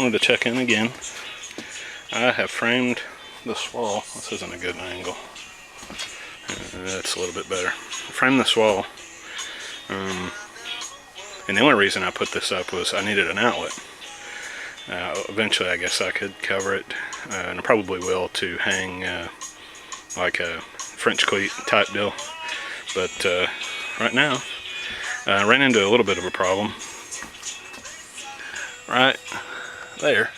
wanted to check in again. I have framed this wall. This isn't a good angle. That's a little bit better. Framed this wall. And the only reason I put this up was I needed an outlet. Eventually I guess I could cover it, and I probably will, to hang like a French cleat type deal. But right now I ran into a little bit of a problem. Right there,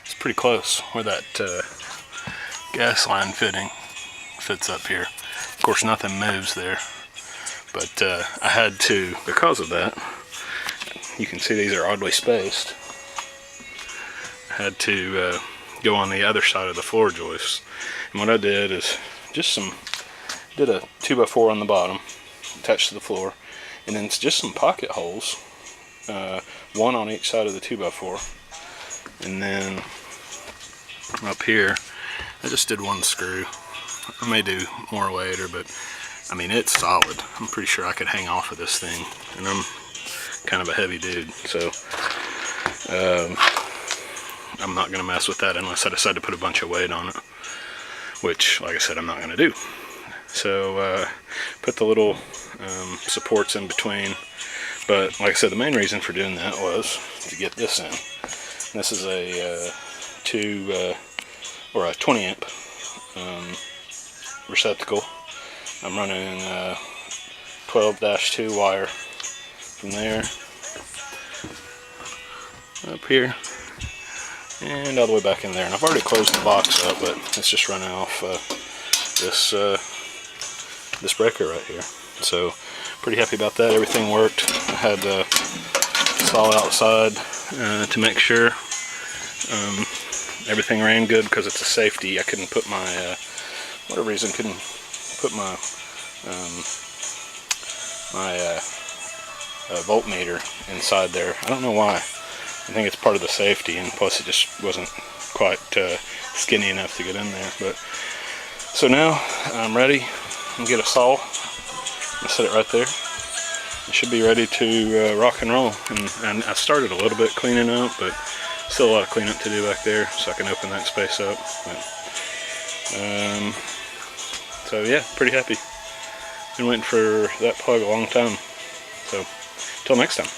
it's pretty close where that gas line fitting fits up here. Of course nothing moves there, but I had to, because of that, you can see these are oddly spaced, I had to go on the other side of the floor joists. And what I did is just did a 2x4 on the bottom attached to the floor, and then just some pocket holes, one on each side of the 2x4. And then up here I just did one screw. I may do more later, but I mean, it's solid. I'm pretty sure I could hang off of this thing, and I'm kind of a heavy dude, so I'm not gonna mess with that unless I decide to put a bunch of weight on it, which, like I said, I'm not gonna do. So put the little supports in between. But like I said, the main reason for doing that was to get this in. This is a 20 amp receptacle. I'm running 12-2 wire from there up here and all the way back in there. And I've already closed the box up, but it's just running off this breaker right here. So pretty happy about that. Everything worked. I had saw outside to make sure everything ran good, because it's a safety. I couldn't put my whatever reason couldn't put my voltmeter inside there. I don't know why. I think it's part of the safety, and plus it just wasn't quite skinny enough to get in there. But so now I'm ready. I'm gonna get a saw. I'm gonna set it right there. It should be ready to rock and roll. And I started a little bit cleaning up, but still a lot of cleanup to do back there, so I can open that space up. But, so yeah, pretty happy. Been waiting for that plug a long time. So, till next time.